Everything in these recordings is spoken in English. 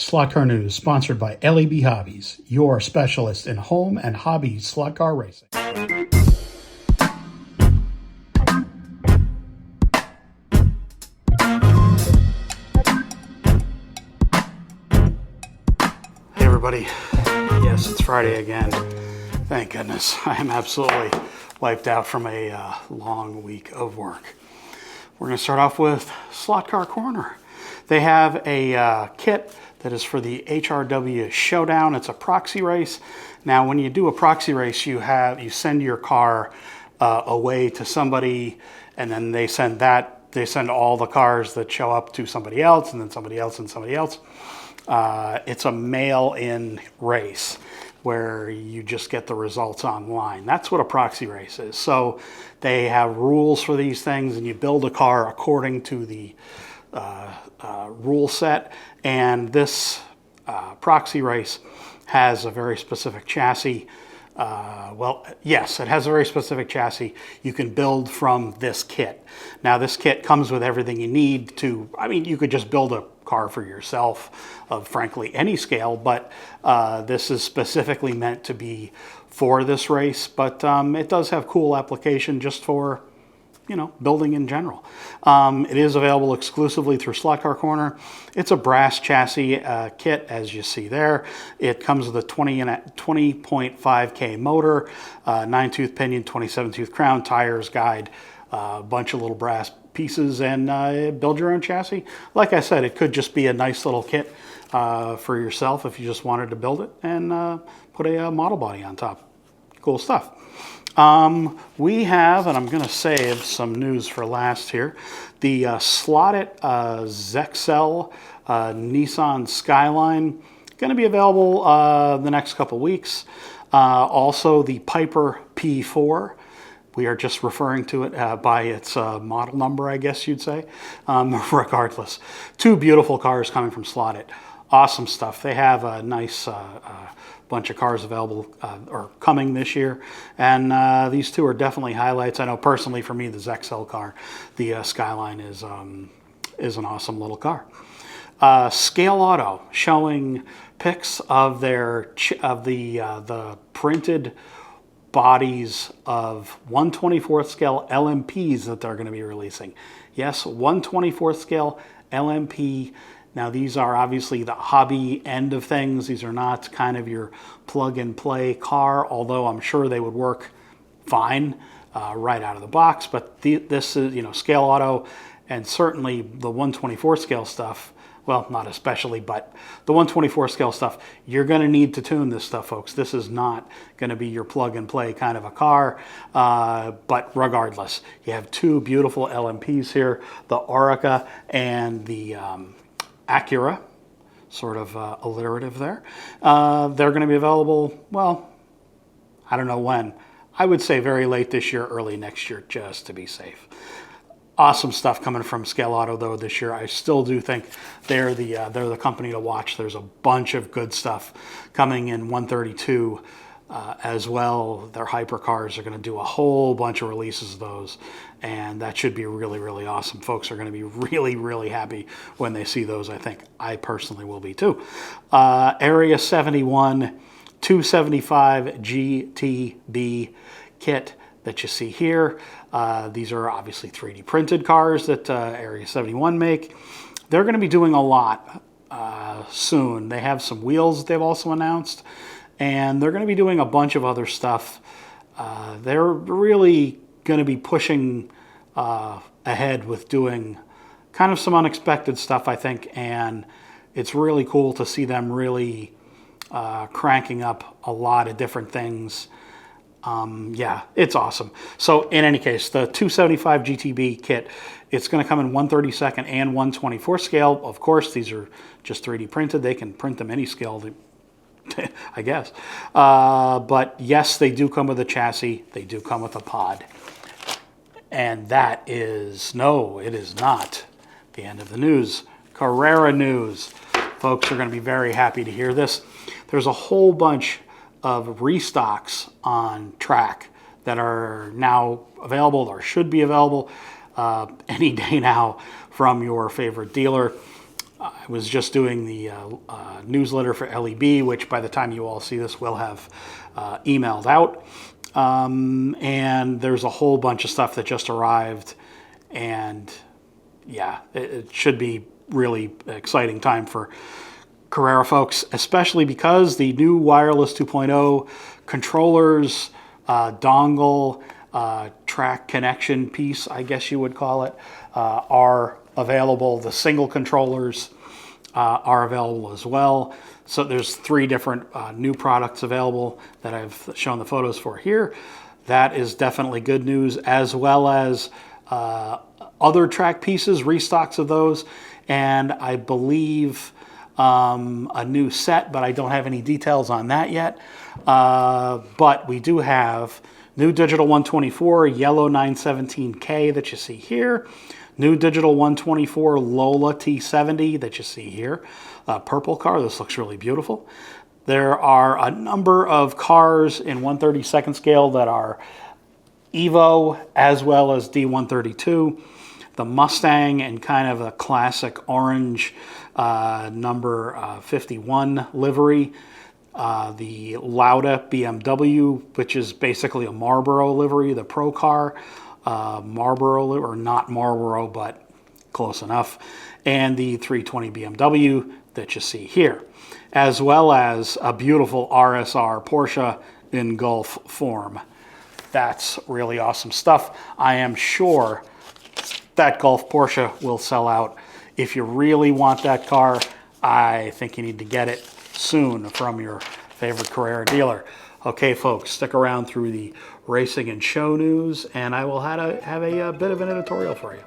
Slot Car News, sponsored by LEB Hobbies, your specialist in home and hobby slot car racing. Hey everybody, yes, it's Friday again. Thank goodness. I am absolutely wiped out from a long week of work. We're going to start off with Slot Car Corner. They have a kit that is for the HRW Showdown. It's a proxy race. Now, when you do a proxy race, you send your car away to somebody, and then they send all the cars that show up to somebody else, and then somebody else and somebody else. It's a mail-in race where you just get the results online. That's what a proxy race is. So they have rules for these things, and you build a car according to the rule set. And this proxy race has a very specific chassis. Well, yes, it has a very specific chassis you can build from this kit. Now, this kit comes with everything you need to, you could just build a car for yourself of, frankly, any scale, but this is specifically meant to be for this race. But it does have cool application just for, building in general. It is available exclusively through Slot Car Corner. It's a brass chassis kit, as you see there. It comes with a 20.5K motor, 9-tooth pinion, 27-tooth crown, tires, guide, a bunch of little brass pieces, and build your own chassis. Like I said, it could just be a nice little kit for yourself if you just wanted to build it and put a model body on top. Cool stuff. We have, and I'm going to save some news for last here, the slotted Zexel Nissan Skyline, going to be available the next couple weeks. Also, the Piper P4. We are just referring to it by its model number, I guess you'd say. Regardless, two beautiful cars coming from Slotted. Awesome stuff. They have a nice bunch of cars available or coming this year, and these two are definitely highlights. I know personally for me, the Zexel car, the Skyline is an awesome little car. ScaleAuto showing pics of the printed bodies of 1/24th scale LMPs that they're going to be releasing. Yes, 1/24th scale LMP. Now, these are obviously the hobby end of things. These are not kind of your plug-and-play car, although I'm sure they would work fine right out of the box. But this is, ScaleAuto, and certainly the 1/24 scale stuff. Well, not especially, but the 1/24 scale stuff, you're going to need to tune this stuff, folks. This is not going to be your plug-and-play kind of a car. But regardless, you have two beautiful LMPs here, the Aurica and the Acura, sort of alliterative there. They're going to be available, well, I don't know when. I would say very late this year, early next year, just to be safe. Awesome stuff coming from ScaleAuto, though, this year. I still do think they're the company to watch. There's a bunch of good stuff coming in 132 as well. Their hypercars are going to do a whole bunch of releases of those, and that should be really, really awesome. Folks are going to be really, really happy when they see those. I think I personally will be too. Area 71 275 GTB kit that you see here. These are obviously 3D printed cars that Area 71 make. They're going to be doing a lot soon. They have some wheels that they've also announced, and they're going to be doing a bunch of other stuff. They're really going to be pushing ahead with doing kind of some unexpected stuff, I think, and it's really cool to see them really cranking up a lot of different things. Yeah, it's awesome. So in any case, the 275 GTB kit, it's going to come in 1/32 and 1/24 scale. Of course, these are just 3D printed. They can print them any scale, I guess. But yes, they do come with a chassis. They do come with a pod. And that is, no, it is not the end of the news. Carrera news. Folks are going to be very happy to hear this. There's a whole bunch of restocks on track that are now available or should be available any day now from your favorite dealer. I was just doing the newsletter for LEB, which by the time you all see this will have emailed out. And there's a whole bunch of stuff that just arrived. And yeah, it should be really exciting time for Carrera folks, especially because the new wireless 2.0 controllers, dongle, track connection piece, I guess you would call it, are available. The single controllers are available as well. So there's 3 different new products available that I've shown the photos for here. That is definitely good news, as well as other track pieces, restocks of those, and I believe a new set, but I don't have any details on that yet. But we do have new digital 124 yellow 917K that you see here. New digital 124 Lola T70 that you see here. Purple car. This looks really beautiful. There are a number of cars in 132nd scale that are Evo as well as D132. The Mustang and kind of a classic orange number 51 livery. The Lauda BMW, which is basically a Marlboro livery, the Pro car. Marlboro, or not Marlboro, but close enough. And the 320 BMW that you see here, as well as a beautiful RSR Porsche in Gulf form. That's really awesome stuff. I am sure that Gulf Porsche will sell out. If you really want that car, I think you need to get it soon from your favorite Carrera dealer. Okay, folks, stick around through the racing and show news, and I will have a bit of an editorial for you.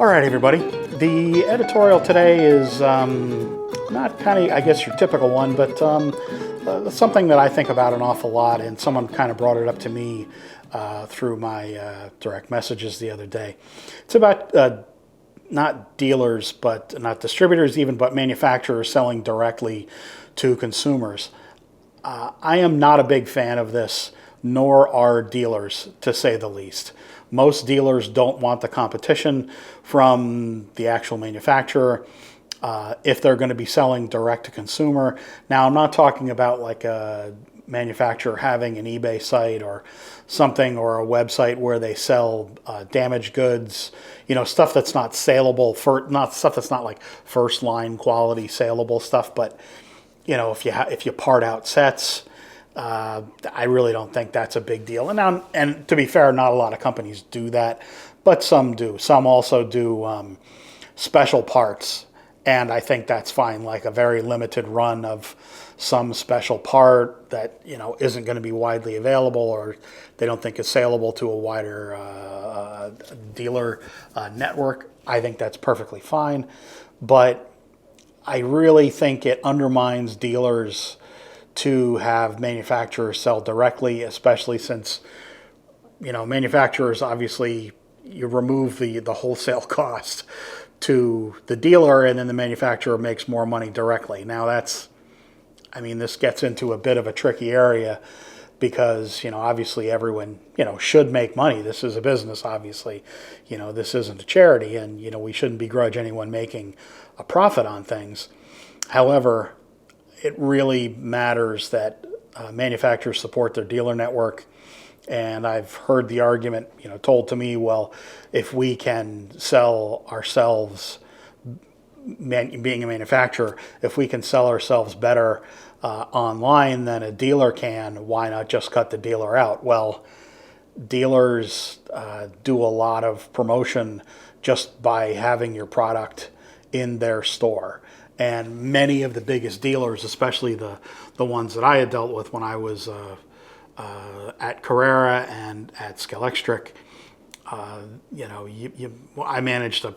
All right, everybody. The editorial today is not kind of, I guess, your typical one, but something that I think about an awful lot, and someone kind of brought it up to me through my direct messages the other day. It's about not dealers, but not distributors even, but manufacturers selling directly to consumers. I am not a big fan of this, nor are dealers, to say the least. Most dealers don't want the competition from the actual manufacturer if they're going to be selling direct to consumer. Now, I'm not talking about like a manufacturer having an eBay site or something, or a website where they sell damaged goods, stuff that's not saleable, stuff that's not like first line quality saleable stuff. But if you part out sets, I really don't think that's a big deal. And to be fair, not a lot of companies do that, but some do. Some also do special parts, and I think that's fine, like a very limited run of some special part that isn't going to be widely available, or they don't think is saleable to a wider dealer network. I think that's perfectly fine, but I really think it undermines dealers to have manufacturers sell directly, especially since, manufacturers, obviously, you remove the wholesale cost to the dealer, and then the manufacturer makes more money directly. Now this gets into a bit of a tricky area because, obviously everyone, should make money. This is a business, obviously. This isn't a charity, and, we shouldn't begrudge anyone making a profit on things. However, it really matters that manufacturers support their dealer network. And I've heard the argument, told to me, well, if we can sell ourselves, being a manufacturer, if we can sell ourselves better online than a dealer can, why not just cut the dealer out? Well, dealers do a lot of promotion just by having your product in their store. And many of the biggest dealers, especially the ones that I had dealt with when I was at Carrera and at ScaleAuto, I managed a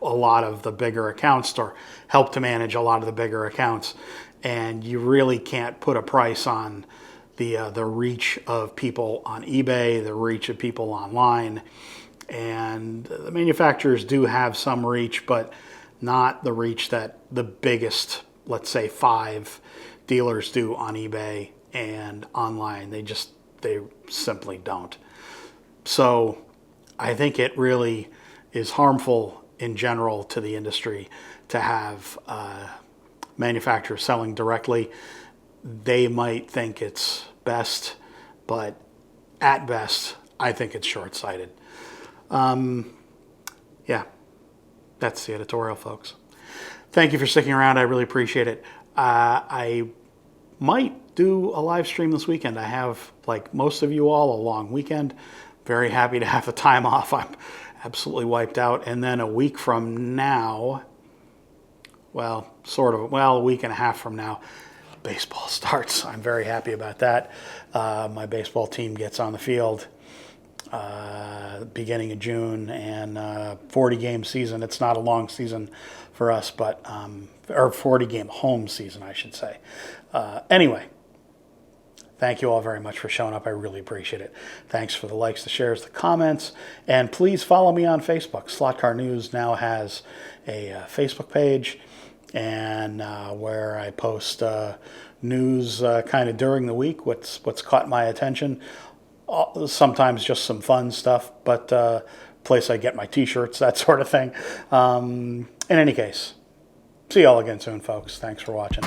lot of the bigger accounts, or helped to manage a lot of the bigger accounts, and you really can't put a price on the reach of people on eBay, the reach of people online. And the manufacturers do have some reach, but not the reach that the biggest, let's say 5 dealers do on eBay and online. They simply don't. So I think it really is harmful in general to the industry to have manufacturers selling directly. They might think it's best, but at best, I think it's short-sighted. Yeah, that's the editorial, folks. Thank you for sticking around. I really appreciate it. I might do a live stream this weekend. I have, like most of you all, a long weekend. Very happy to have the time off. I'm absolutely wiped out. And then a week from now, a week and a half from now, baseball starts. I'm very happy about that. My baseball team gets on the field beginning of June, and 40-game season. It's not a long season for us, but or 40-game home season, I should say. Anyway, thank you all very much for showing up. I really appreciate it. Thanks for the likes, the shares, the comments, and please follow me on Facebook. Slot Car News now has a Facebook page, and where I post news kind of during the week, what's caught my attention. Sometimes just some fun stuff, but place I get my t-shirts, that sort of thing. In any case, see you all again soon, folks. Thanks for watching.